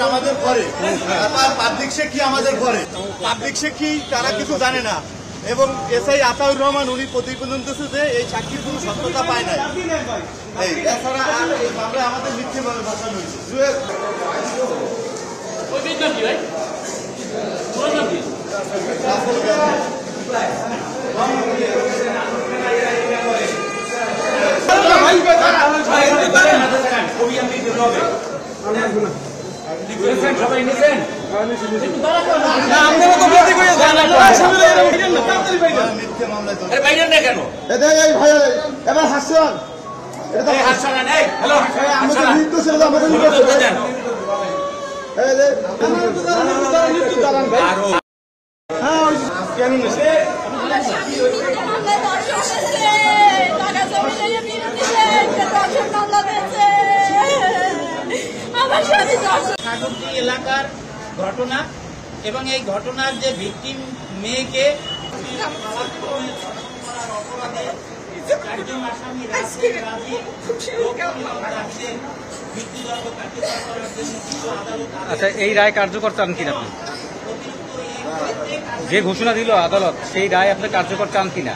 আমাদের ঘরে public secretary আমাদের ঘরে পাবলিক সেক্রেটারি তারা কিছু জানে না এবং এসআই আতাউর রহমান উনি প্রতিবেদন দিচ্ছে যে এই সাক্ষীর কোনো সত্যতা পায় না। এছাড়া আর এই মামলায় আমাদের মিথ্যেভাবে বসানো হয়েছে। এবার হাসছেন এলাকার ঘটনা এবং এই ঘটনার যে ভিকটিম মেয়েকে আচ্ছা, এই রায় কার্যকর চান কিনা আপনি? যে ঘোষণা দিল আদালত সেই রায় আপনি কার্যকর চান কিনা?